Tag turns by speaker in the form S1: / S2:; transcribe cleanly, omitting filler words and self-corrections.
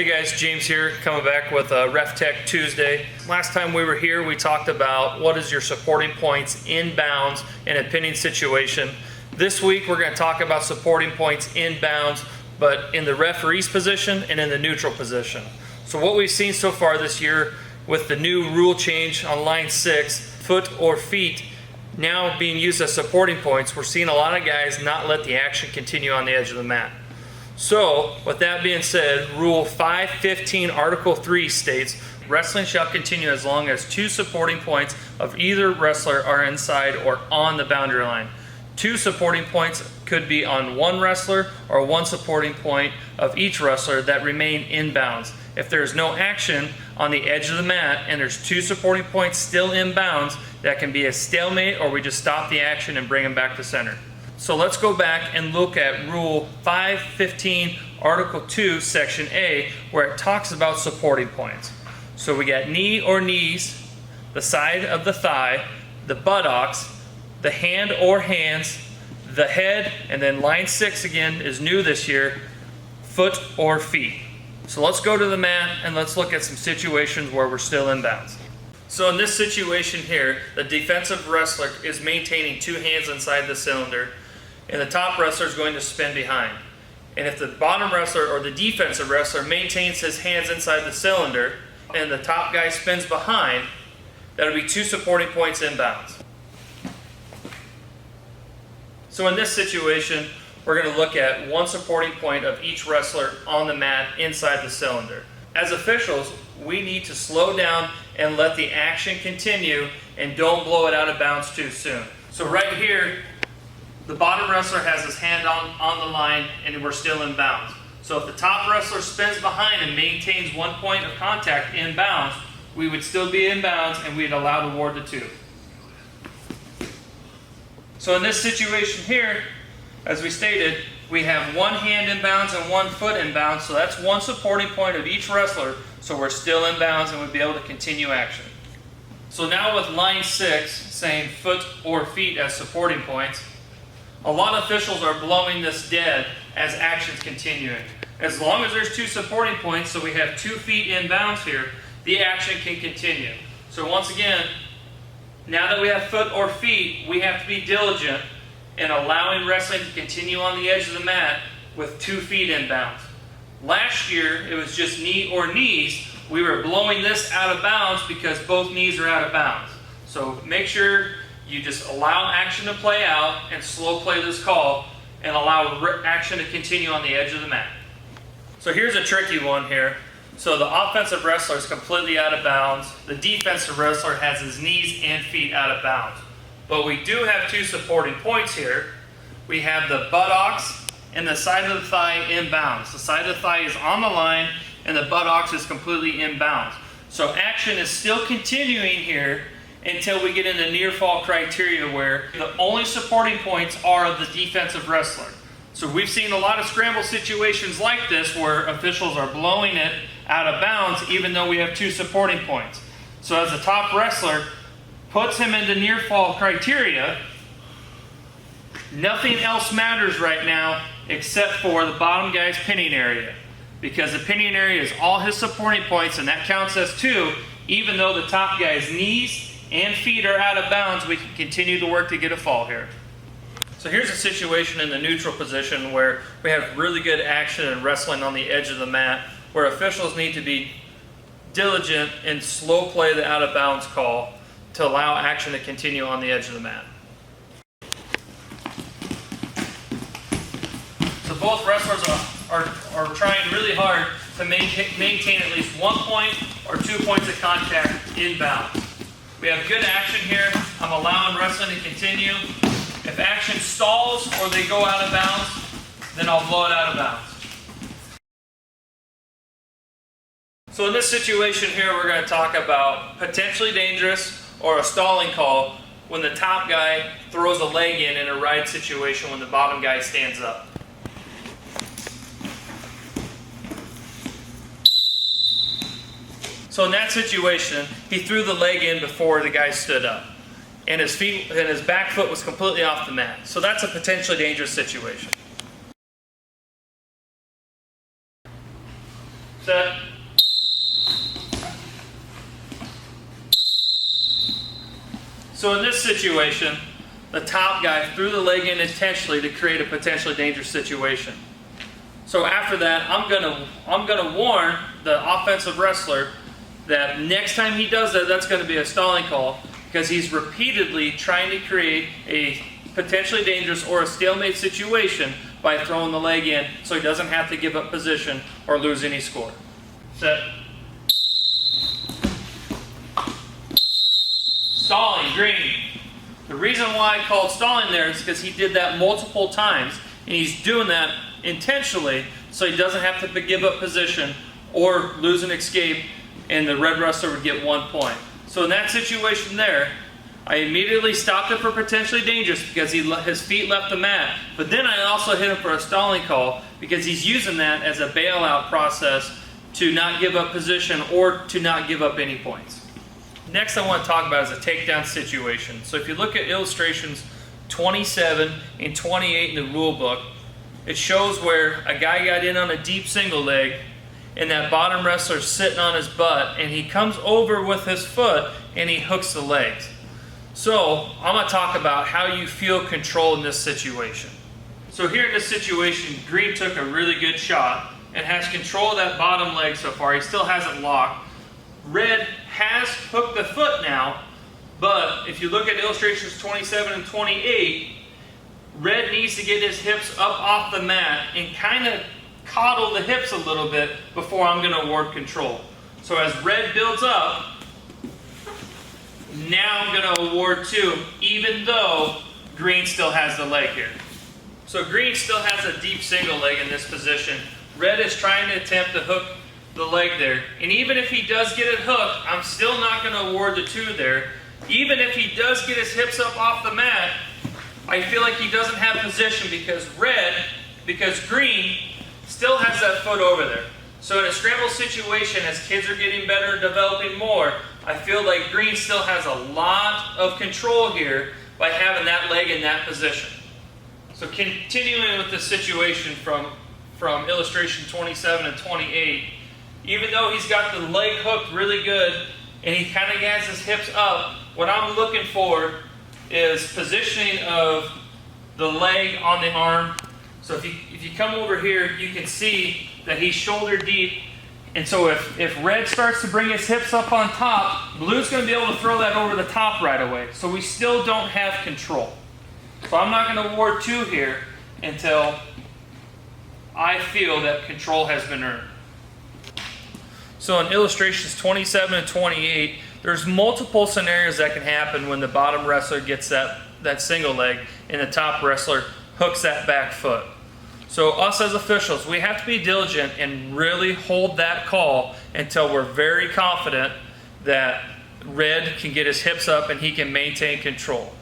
S1: Hey guys, James here, coming back with Ref Tech Tuesday. Last time we were here, we talked about what is your supporting points inbounds in a pinning situation. This week, we're going to talk about supporting points inbounds, but in the referee's position and in the neutral position. So what we've seen so far this year with the new rule change on line 6, foot or feet, now being used as supporting points, we're seeing a lot of guys not let the action continue on the edge of the mat. So, with that being said, Rule 515 Article 3 states, wrestling shall continue as long as 2 supporting points of either wrestler are inside or on the boundary line. 2 supporting points could be on one wrestler or 1 supporting point of each wrestler that remain inbounds. If there's no action on the edge of the mat and there's 2 supporting points still inbounds, that can be a stalemate, or we just stop the action and bring them back to center. So let's go back and look at Rule 515, Article 2, Section A, where it talks about supporting points. So we got knee or knees, the side of the thigh, the buttocks, the hand or hands, the head, and then line 6 again is new this year, foot or feet. So let's go to the mat and let's look at some situations where we're still inbounds. So in this situation here, the defensive wrestler is maintaining 2 hands inside the cylinder, and the top wrestler is going to spin behind. And if the bottom wrestler or the defensive wrestler maintains his hands inside the cylinder and the top guy spins behind, that'll be 2 supporting points inbounds. So in this situation, we're going to look at 1 supporting point of each wrestler on the mat inside the cylinder. As officials, we need to slow down and let the action continue and don't blow it out of bounds too soon. So right here, the bottom wrestler has his hand on the line and we're still in bounds. So if the top wrestler spins behind and maintains 1 point of contact in bounds, we would still be in bounds and we'd allow the ward to 2. So in this situation here, as we stated, we have 1 hand in bounds and 1 foot in bounds, so that's 1 supporting point of each wrestler, so we're still in bounds and we'd be able to continue action. So now with line 6 saying foot or feet as supporting points, a lot of officials are blowing this dead as action's continuing. As long as there's 2 supporting points, so we have 2 feet in bounds here, the action can continue. So once again, now that we have foot or feet, we have to be diligent in allowing wrestling to continue on the edge of the mat with 2 feet in bounds. Last year, it was just knee or knees. We were blowing this out of bounds because both knees are out of bounds. So make sure you just allow action to play out and slow play this call and allow action to continue on the edge of the mat. So here's a tricky one here. So the offensive wrestler is completely out of bounds. The defensive wrestler has his knees and feet out of bounds. But we do have 2 supporting points here. We have the buttocks and the side of the thigh in bounds. The side of the thigh is on the line and the buttocks is completely in bounds. So action is still continuing here until we get into near fall criteria where the only supporting points are the defensive wrestler. So we've seen a lot of scramble situations like this where officials are blowing it out of bounds even though we have 2 supporting points. So as the top wrestler puts him into near fall criteria, nothing else matters right now except for the bottom guy's pinning area, because the pinning area is all his supporting points and that counts as 2. Even though the top guy's knees and feet are out of bounds, we can continue to work to get a fall here. So here's a situation in the neutral position where we have really good action and wrestling on the edge of the mat, where officials need to be diligent and slow play the out of bounds call to allow action to continue on the edge of the mat. So both wrestlers are trying really hard to maintain at least 1 point or 2 points of contact inbounds. We have good action here. I'm allowing wrestling to continue. If action stalls or they go out of bounds, then I'll blow it out of bounds. So in this situation here, we're going to talk about potentially dangerous or a stalling call when the top guy throws a leg in a ride situation when the bottom guy stands up. So in that situation, he threw the leg in before the guy stood up, and his back foot was completely off the mat. So that's a potentially dangerous situation. Set. So in this situation, the top guy threw the leg in intentionally to create a potentially dangerous situation. So after that, I'm gonna warn the offensive wrestler that next time he does that, that's gonna be a stalling call, because he's repeatedly trying to create a potentially dangerous or a stalemate situation by throwing the leg in, so he doesn't have to give up position or lose any score. Set. Stalling, green. The reason why I called stalling there is because he did that multiple times, and he's doing that intentionally so he doesn't have to give up position or lose an escape, and the red wrestler would get 1 point. So in that situation there, I immediately stopped it for potentially dangerous because his feet left the mat. But then I also hit him for a stalling call because he's using that as a bailout process to not give up position or to not give up any points. Next I want to talk about is a takedown situation. So if you look at illustrations 27 and 28 in the rule book, it shows where a guy got in on a deep single leg and that bottom wrestler's sitting on his butt, and he comes over with his foot and he hooks the legs. So I'm going to talk about how you feel control in this situation. So here in this situation, green took a really good shot and has control of that bottom leg so far. He still hasn't locked. Red has hooked the foot now, but if you look at illustrations 27 and 28, red needs to get his hips up off the mat and kind of coddle the hips a little bit before I'm going to award control. So as red builds up, now I'm going to award 2, even though green still has the leg here. So green still has a deep single leg in this position. Red is trying to attempt to hook the leg there. And even if he does get it hooked, I'm still not going to award the 2 there. Even if he does get his hips up off the mat, I feel like he doesn't have position because green still has that foot over there. So in a scramble situation, as kids are getting better and developing more, I feel like green still has a lot of control here by having that leg in that position. So continuing with the situation from illustration 27 and 28, even though he's got the leg hooked really good and he kind of has his hips up, what I'm looking for is positioning of the leg on the arm. So if you come over here, you can see that he's shoulder deep. And so if red starts to bring his hips up on top, blue's going to be able to throw that over the top right away. So we still don't have control. So I'm not going to award 2 here until I feel that control has been earned. So in illustrations 27 and 28, there's multiple scenarios that can happen when the bottom wrestler gets that single leg and the top wrestler hooks that back foot. So us as officials, we have to be diligent and really hold that call until we're very confident that red can get his hips up and he can maintain control.